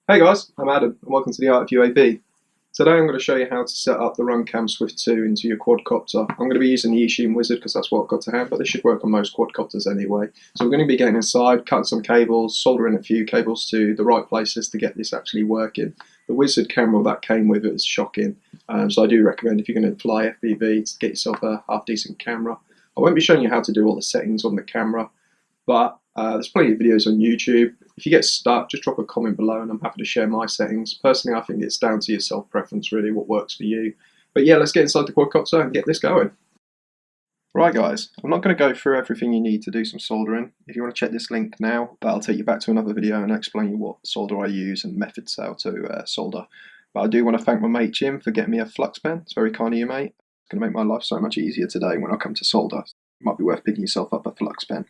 Hey guys, I'm Adam and welcome to the Art of UAV. Today I'm going to show you how to set up the RunCam Swift 2 into your quadcopter. I'm going to be using the Eachine Wizard because that's what I've got to hand, but this should work on most quadcopters anyway. So we're going to be getting inside, cutting some cables, soldering a few cables to the right places to get this actually working. The Wizard camera that came with it is shocking, so I do recommend if you're going to fly FPV to get yourself a half decent camera. I won't be showing you how to do all the settings on the camera, but there's plenty of videos on YouTube. If you get stuck, just drop a comment below and I'm happy to share my settings. Personally, I think it's down to your self-preference really, what works for you. But yeah, let's get inside the quadcopter and get this going. Right guys, I'm not going to go through everything you need to do some soldering. If you want to check this link now, that'll take you back to another video and I'll explain you what solder I use and methods how to solder. But I do want to thank my mate Jim for getting me a Flux pen. It's very kind of you, mate. It's going to make my life so much easier today when I come to solder. It might be worth picking yourself up a Flux pen.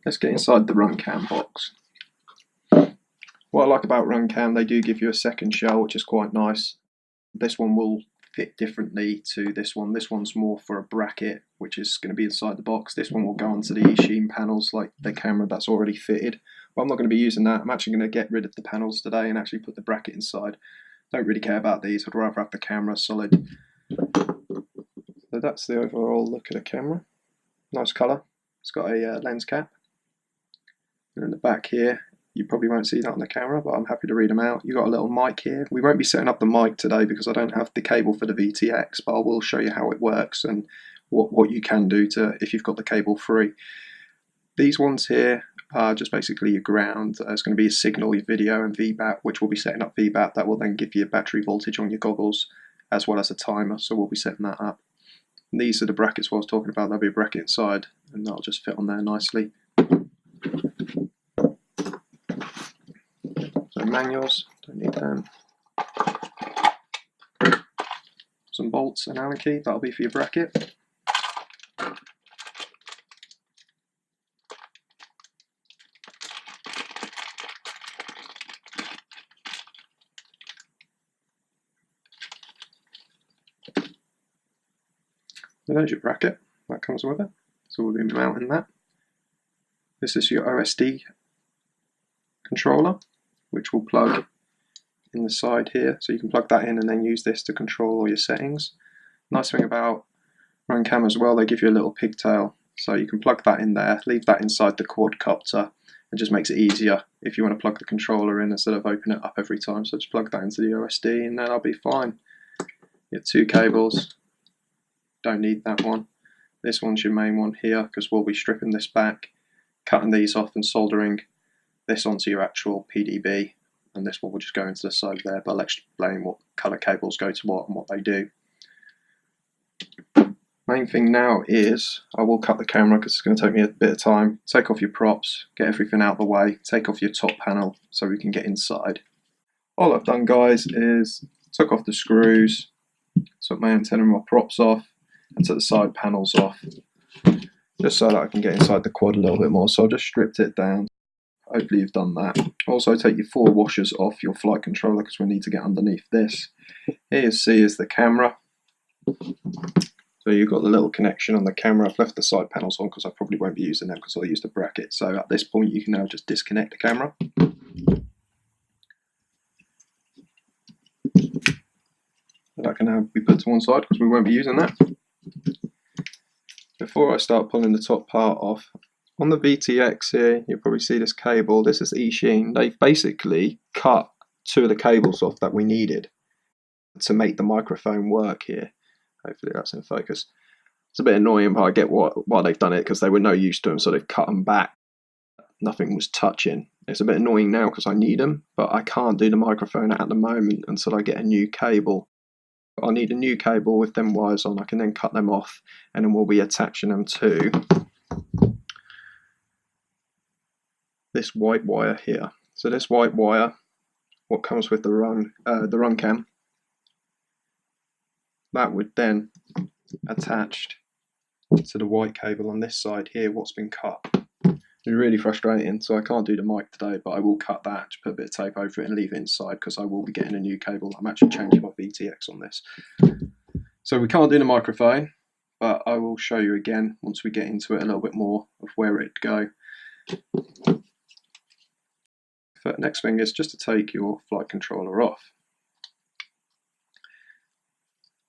Let's get inside the RunCam box. What I like about RunCam, they do give you a second shell, which is quite nice. This one will fit differently to this one. This one's more for a bracket, which is going to be inside the box. This one will go onto the Eachine panels, like the camera that's already fitted. But I'm not going to be using that. I'm actually going to get rid of the panels today and actually put the bracket inside. Don't really care about these. I'd rather have the camera solid. So that's the overall look at the camera. Nice colour. It's got a lens cap. And in the back here, you probably won't see that on the camera, but I'm happy to read them out. You've got a little mic here. We won't be setting up the mic today because I don't have the cable for the VTX, but I will show you how it works and what you can do to if you've got the cable free. These ones here are just basically your ground. There's going to be a signal, your video and VBAT, which we'll be setting up VBAT. That will then give you a battery voltage on your goggles as well as a timer, so we'll be setting that up. And these are the brackets I was talking about. There'll be a bracket inside and that'll just fit on there nicely. So manuals, don't need them. Some bolts and Allen key, that'll be for your bracket. So there's your bracket, that comes with it. So we'll be mounting that. This is your OSD controller, which will plug in the side here, so you can plug that in and then use this to control all your settings. Nice thing about RunCam as well, they give you a little pigtail, so you can plug that in there, leave that inside the quadcopter. It just makes it easier if you want to plug the controller in instead of open it up every time. So just plug that into the OSD and then I'll be fine. You have two cables, don't need that one. This one's your main one here because we'll be stripping this back, cutting these off and soldering this onto your actual PDB, and this one will just go into the side there, but I'll explain what colour cables go to what and what they do. Main thing now is I will cut the camera because it's going to take me a bit of time. Take off your props, get everything out of the way, take off your top panel so we can get inside. All I've done guys is took off the screws, took my antenna and my props off and took the side panels off just so that I can get inside the quad a little bit more. So I've just stripped it down. Hopefully you've done that. Also take your 4 washers off your flight controller because we need to get underneath this. Here you see is the camera. So you've got the little connection on the camera. I've left the side panels on because I probably won't be using them because I'll use the bracket. So at this point you can now just disconnect the camera. That can now be put to one side because we won't be using that. Before I start pulling the top part off, on the VTX here, you'll probably see this cable. This is Eachine. They've basically cut 2 of the cables off that we needed to make the microphone work here. Hopefully that's in focus. It's a bit annoying, but I get why they've done it because they were no use to them, so they've cut them back. Nothing was touching. It's a bit annoying now because I need them, but I can't do the microphone at the moment until I get a new cable. I need a new cable with them wires on. I can then cut them off and then we'll be attaching them to this white wire here. So this white wire, what comes with the RunCam, that would then attached to the white cable on this side here, what's been cut. It's really frustrating, so I can't do the mic today, but I will cut that, just put a bit of tape over it and leave it inside because I will be getting a new cable. I'm actually changing my VTX on this. So we can't do the microphone, but I will show you again once we get into it a little bit more of where it'd go. next thing is just to take your flight controller off.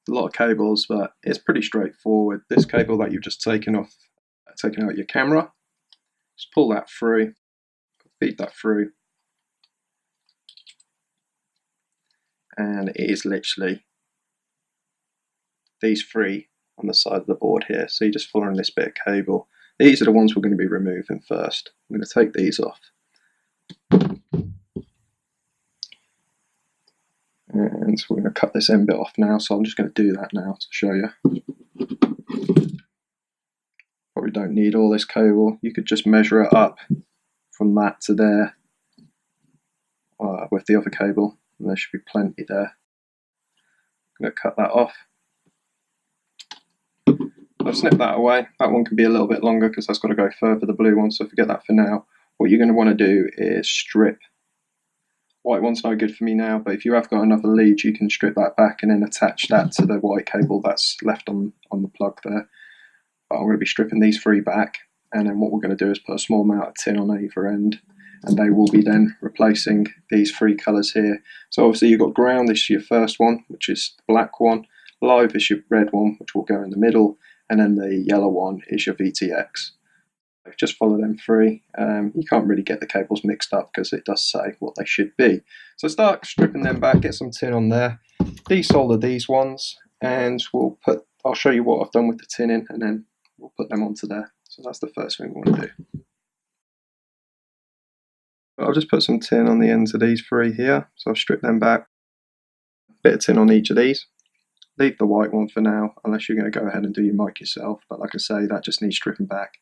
A lot of cables, but it's pretty straightforward. This cable that you've just taken out your camera, just pull that through, feed that through, and it is literally these three on the side of the board here. So you're just following this bit of cable. These are the ones we're going to be removing first. I'm going to take these off. And we're going to cut this end bit off now, so I'm just going to do that now to show you. Probably don't need all this cable. You could just measure it up from that to there with the other cable, and there should be plenty there. I'm going to cut that off. I'll snip that away. That one can be a little bit longer because that's got to go further, the blue one, so forget that for now. What you're going to want to do is strip. White one's no good for me now, but if you have got another lead, you can strip that back and then attach that to the white cable that's left on the plug there. But I'm going to be stripping these three back, and then what we're going to do is put a small amount of tin on either end, and they will be then replacing these three colours here. So obviously you've got ground, this is your first one, which is the black one. Live is your red one, which will go in the middle, and then the yellow one is your VTX. Just follow them three. You can't really get the cables mixed up because it does say what they should be. So start stripping them back, get some tin on there, desolder these ones, and I'll show you what I've done with the tin in, and then we'll put them onto there. So that's the first thing we want to do. I'll just put some tin on the ends of these three here. So I've stripped them back, a bit of tin on each of these. Leave the white one for now, unless you're going to go ahead and do your mic yourself, but like I say, that just needs stripping back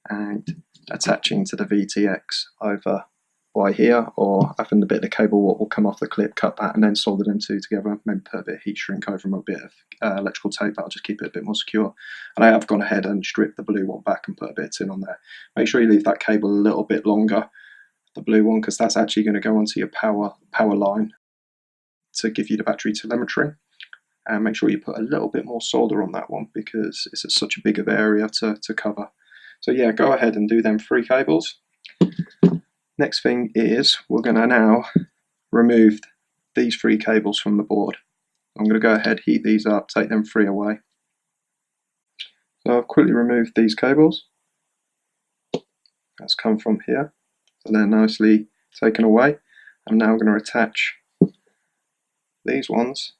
and attaching to the VTX either by here, or having the bit of the cable what will come off the clip, cut that and then solder them two together, maybe put a bit of heat shrink over them, a bit of electrical tape. That'll just keep it a bit more secure. And I have gone ahead and stripped the blue one back and put a bit of tin on there. Make sure you leave that cable a little bit longer, the blue one, because that's actually going to go onto your power line to give you the battery telemetry. And make sure you put a little bit more solder on that one because it's such a big of area to cover. So yeah, go ahead and do them three cables. Next thing is we're going to now remove these three cables from the board. I'm going to go ahead, heat these up, take them three away. So I've quickly removed these cables. That's come from here. So they're nicely taken away. I'm now going to attach these ones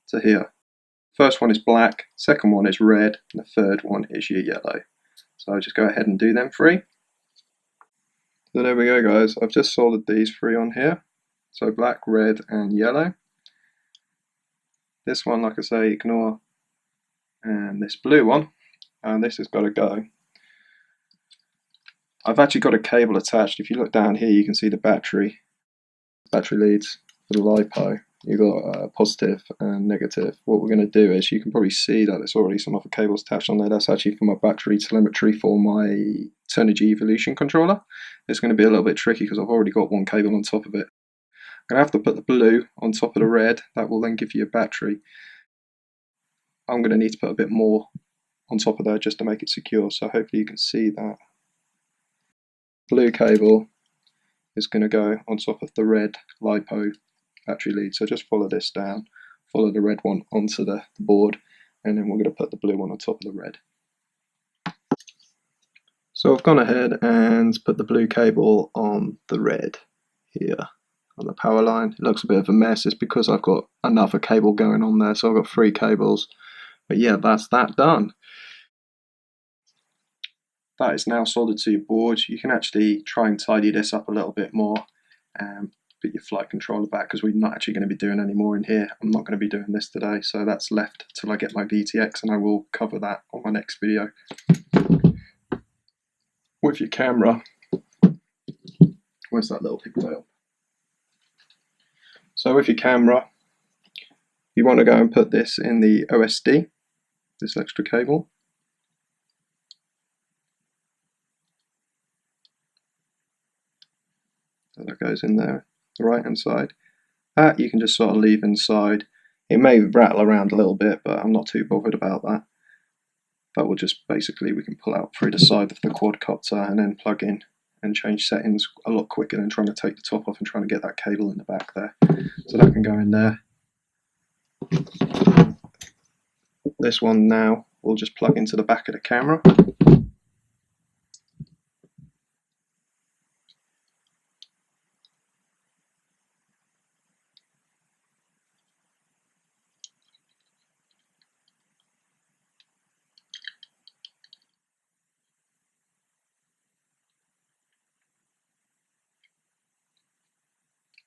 to here. First one is black, second one is red, and the third one is your yellow. So I'll just go ahead and do them three. So there we go guys, I've just soldered these three on here. So black, red and yellow. This one, like I say, ignore. And this blue one, and this has got to go. I've actually got a cable attached. If you look down here you can see the battery leads for the LiPo. You've got positive and negative. What we're going to do is, you can probably see that there's already some other cables attached on there. That's actually for my battery telemetry for my Turnigy Evolution controller. It's going to be a little bit tricky because I've already got one cable on top of it. I'm going to have to put the blue on top of the red. That will then give you a battery. I'm going to need to put a bit more on top of that just to make it secure. So hopefully you can see that. Blue cable is going to go on top of the red LiPo battery lead. So just follow this down, follow the red one onto the board, and then we're going to put the blue one on top of the red. So I've gone ahead and put the blue cable on the red here on the power line. It looks a bit of a mess. It's because I've got another cable going on there, so I've got three cables. But yeah, that's that done. That is now soldered to your board. You can actually try and tidy this up a little bit more. Put your flight controller back because we're not actually going to be doing any more in here. I'm not going to be doing this today, so that's left till I get my VTX, and I will cover that on my next video. With your camera, where's that little pigtail? So with your camera, you want to go and put this in the OSD, this extra cable. So that goes in there, the right hand side. That you can just sort of leave inside. It may rattle around a little bit, but I'm not too bothered about that. That will just basically, we can pull out through the side of the quadcopter and then plug in and change settings a lot quicker than trying to take the top off and trying to get that cable in the back there. So that can go in there. This one now will just plug into the back of the camera.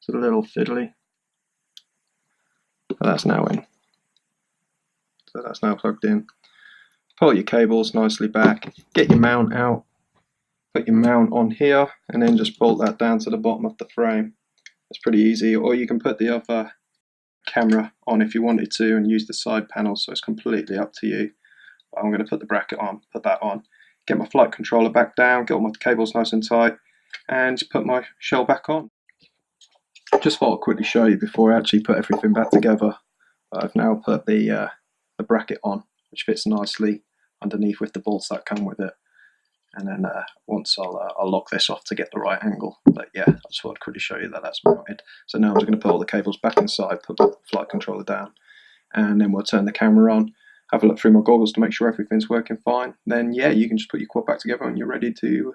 It's a little fiddly, but that's now in. So that's now plugged in. Pull your cables nicely back, get your mount out, put your mount on here, and then just bolt that down to the bottom of the frame. It's pretty easy, or you can put the other camera on if you wanted to and use the side panel, so it's completely up to you. But I'm going to put the bracket on, put that on, get my flight controller back down, get all my cables nice and tight, and just put my shell back on. Just thought I'd quickly show you before I actually put everything back together. I've now put the bracket on, which fits nicely underneath with the bolts that come with it. And then once I'll lock this off to get the right angle. But yeah, I just thought I'd quickly show you that that's mounted. So now I'm just going to put all the cables back inside, put the flight controller down, and then we'll turn the camera on, have a look through my goggles to make sure everything's working fine. Then yeah, you can just put your quad back together and you're ready to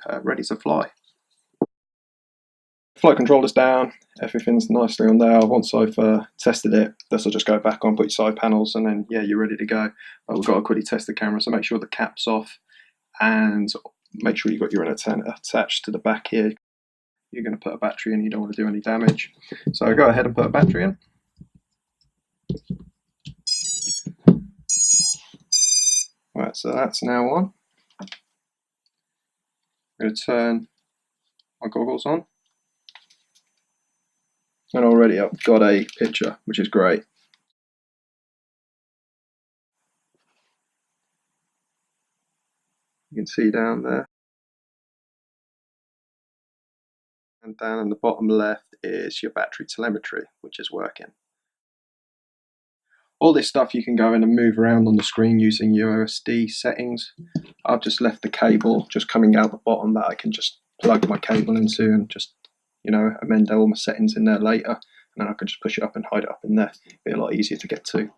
fly. Flight controller's down, everything's nicely on there. Once I've tested it, this will just go back on, put your side panels, and then yeah, you're ready to go. But we've got to quickly test the camera, so make sure the cap's off, and make sure you've got your antenna attached to the back here. You're going to put a battery in, you don't want to do any damage. So go ahead and put a battery in. Right, so that's now on. I'm going to turn my goggles on. And already I've got a picture, which is great. You can see down there. And down in the bottom left is your battery telemetry, which is working. All this stuff you can go in and move around on the screen using your OSD settings. I've just left the cable just coming out the bottom that I can just plug my cable into and just, you know, amend all my settings in there later, and then I can just push it up and hide it up in there. Be a lot easier to get to.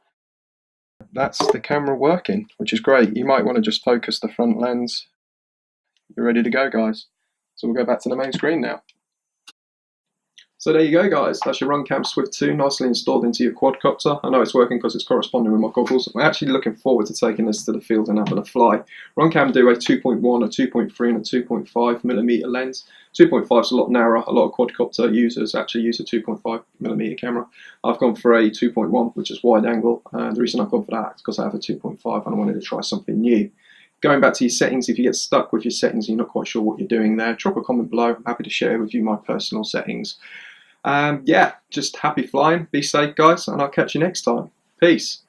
That's the camera working, which is great. You might want to just focus the front lens. You're ready to go, guys. So we'll go back to the main screen now. So there you go, guys. That's your RunCam Swift 2 nicely installed into your quadcopter. I know it's working because it's corresponding with my goggles. I'm actually looking forward to taking this to the field and having a fly. RunCam do a 2.1, a 2.3 and a 2.5mm lens. 2.5 is a lot narrower. A lot of quadcopter users actually use a 2.5mm camera. I've gone for a 2.1, which is wide angle. The reason I've gone for that is because I have a 2.5 and I wanted to try something new. Going back to your settings, if you get stuck with your settings and you're not quite sure what you're doing there, drop a comment below. I'm happy to share with you my personal settings. Yeah, just happy flying, be safe guys, and I'll catch you next time. Peace.